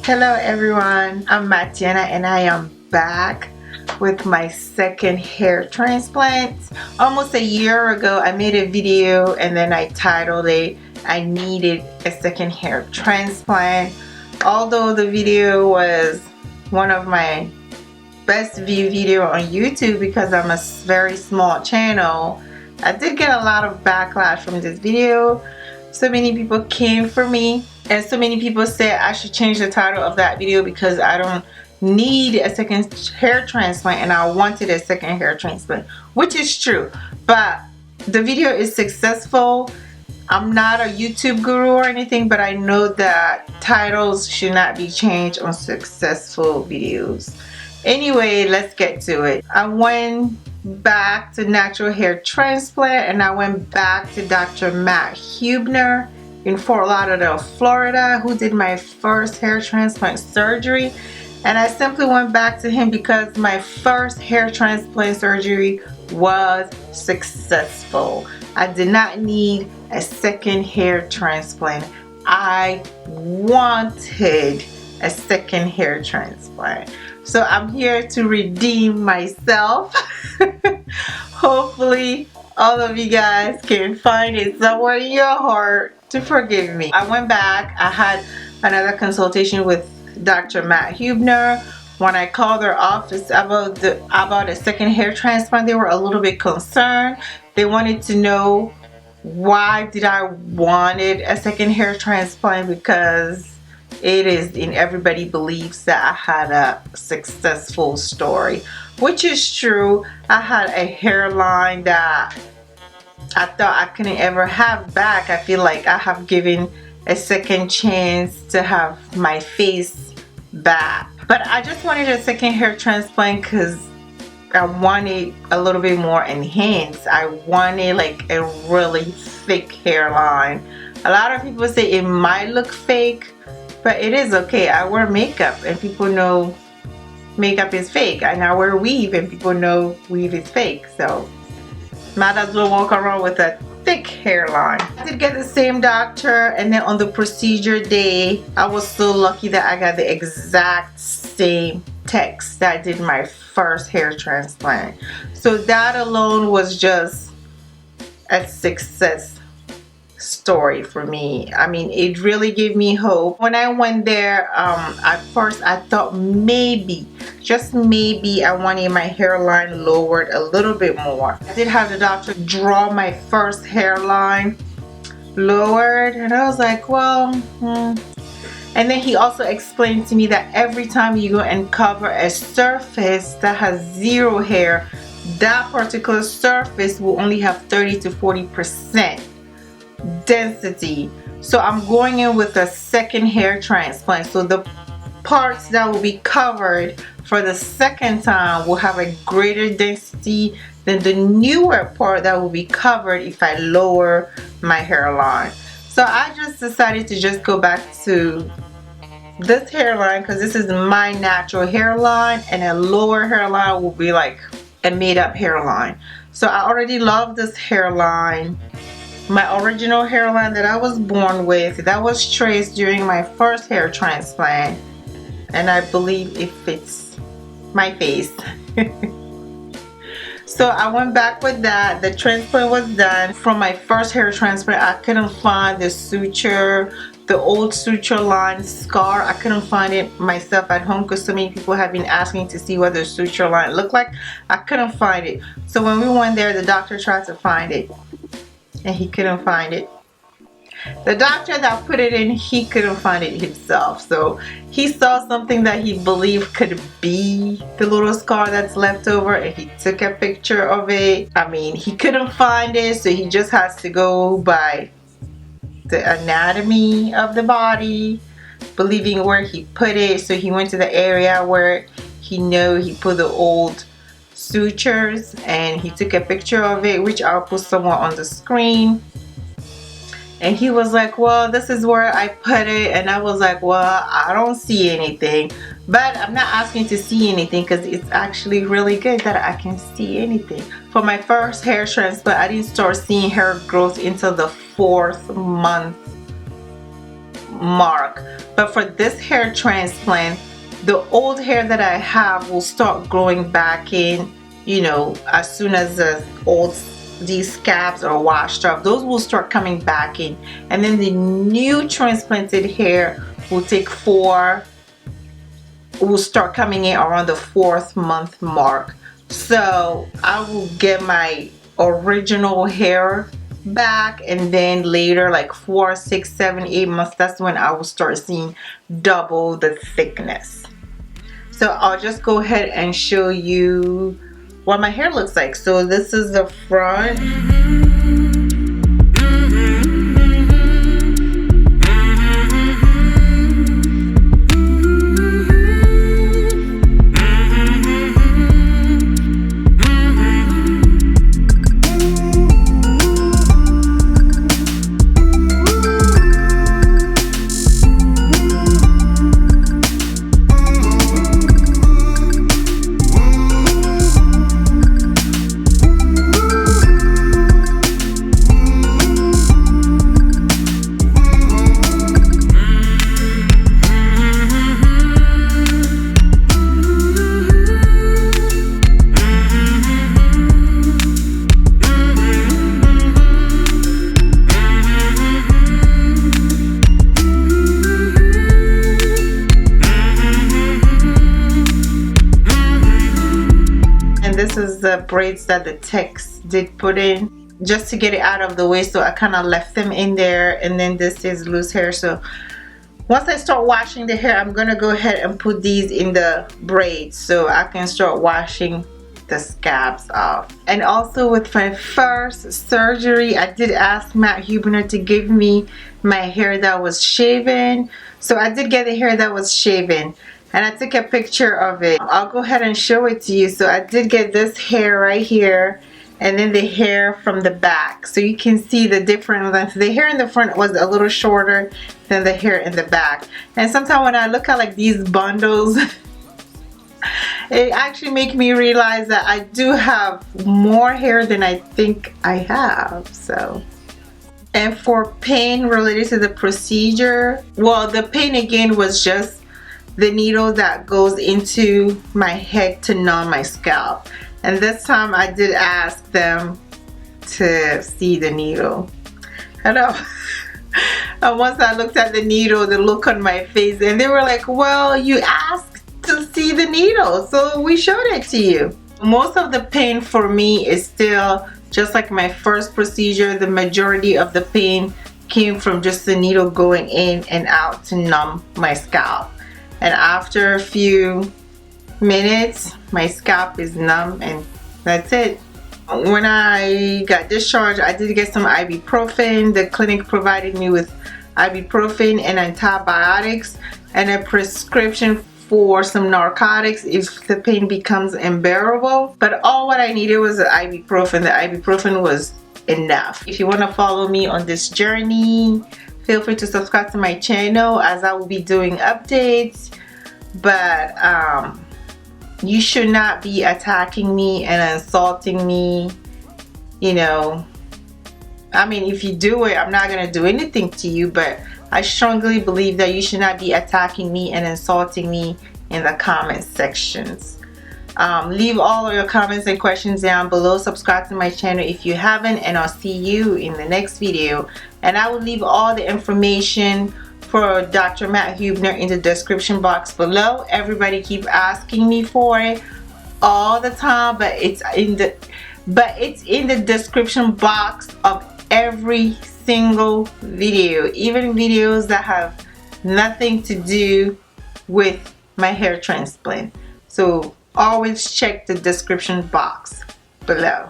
Hello everyone, I'm Matiana and I am back with my second hair transplant. Almost a year ago I made a video and then I titled it I needed a second hair transplant. Although the video was one of my best view video on YouTube because I'm a very small channel, I did get a lot of backlash from this video. So many people came for me and so many people said I should change the title of that video because I don't need a second hair transplant and I wanted a second hair transplant, which is true, but the video is successful. I'm not a YouTube guru or anything, but I know that titles should not be changed on successful videos. Anyway, let's get to it. I went back to natural hair transplant and I went back to Dr. Matt Huebner in Fort Lauderdale, Florida, who did my first hair transplant surgery. And I simply went back to him because my first hair transplant surgery was successful. I did not need a second hair transplant. I wanted a second hair transplant. So I'm here to redeem myself. Hopefully all of you guys can find it somewhere in your heart to forgive me. I went back. I had another consultation with Dr. Matt Huebner. When I called their office about a second hair transplant, they were a little bit concerned. They wanted to know why did I wanted a second hair transplant, because it is in everybody believes that I had a successful story, which is true. I had a hairline that I thought I couldn't ever have back. I feel like I have given a second chance to have my face back. But I just wanted a second hair transplant because I wanted a little bit more enhanced. I wanted like a really thick hairline. A lot of people say it might look fake, but it is okay. I wear makeup and people know makeup is fake. And I wear weave and people know weave is fake. So might as well walk around with a thick hairline. I did get the same doctor, and then on the procedure day I was so lucky that I got the exact same text that did my first hair transplant. So that alone was just a success story for me. I mean, it really gave me hope. When I went there, at first I thought maybe, just maybe, I wanted my hairline lowered a little bit more. I did have the doctor draw my first hairline lowered and I was like, well, And then he also explained to me that every time you go and cover a surface that has zero hair, that particular surface will only have 30 to 40% density. So I'm going in with a second hair transplant, so the parts that will be covered for the second time will have a greater density than the newer part that will be covered if I lower my hairline. So I just decided to just go back to this hairline because this is my natural hairline, and a lower hairline will be like a made-up hairline. So I already love this hairline. My original hairline that I was born with, that was traced during my first hair transplant, and I believe it fits my face. So I went back with that. The transplant was done. From my first hair transplant, I couldn't find the suture, the old suture line scar. I couldn't find it myself at home because so many people have been asking to see what the suture line looked like. I couldn't find it. So when we went there, the doctor tried to find it and he couldn't find it. The doctor that put it in, he couldn't find it himself. So he saw something that he believed could be the little scar that's left over and he took a picture of it. I mean, he couldn't find it, so he just has to go by the anatomy of the body, believing where he put it. So he went to the area where he knew he put the old sutures and he took a picture of it, which I'll put somewhere on the screen. And he was like, well, this is where I put it. And I was like, well, I don't see anything. But I'm not asking to see anything because it's actually really good that I can see anything. For my first hair transplant, I didn't start seeing hair growth until the 4th month mark. But for this hair transplant, the old hair that I have will start growing back in, you know, as soon as these scabs are washed off. Those will start coming back in, and then the new transplanted hair will will start coming in around the 4th month mark. So I will get my original hair back, and then later, like 4, 6, 7, 8 months, that's when I will start seeing double the thickness. So I'll just go ahead and show you what my hair looks like. So this is the front. This is the braids that the techs did put in just to get it out of the way, so I kind of left them in there. And then this is loose hair. So once I start washing the hair, I'm gonna go ahead and put these in the braids so I can start washing the scabs off. And also with my first surgery, I did ask Matt Huebner to give me my hair that was shaven. So I did get the hair that was shaven, and I took a picture of it. I'll go ahead and show it to you. So I did get this hair right here, and then the hair from the back. So you can see the different length. The hair in the front was a little shorter than the hair in the back. And sometimes when I look at like these bundles, it actually makes me realize that I do have more hair than I think I have. So, and for pain related to the procedure, well, the pain again was just the needle that goes into my head to numb my scalp. And this time I did ask them to see the needle. I know. And once I looked at the needle, the look on my face, and they were like, well, you asked to see the needle, so we showed it to you. Most of the pain for me is still just like my first procedure. The majority of the pain came from just the needle going in and out to numb my scalp. And after a few minutes, my scalp is numb, and that's it. When I got discharged, I did get some ibuprofen. The clinic provided me with ibuprofen and antibiotics and a prescription for some narcotics if the pain becomes unbearable. But all what I needed was the ibuprofen. The ibuprofen was enough. If you want to follow me on this journey, feel free to subscribe to my channel, as I will be doing updates. But you should not be attacking me and insulting me. You know, I mean, if you do it, I'm not gonna do anything to you, but I strongly believe that you should not be attacking me and insulting me in the comment sections. Leave all of your comments and questions down below. Subscribe to my channel if you haven't, and I'll see you in the next video. And I will leave all the information for Dr. Matt Huebner in the description box below. Everybody keep asking me for it all the time, but it's in the description box of every single video, even videos that have nothing to do with my hair transplant. So always check the description box below.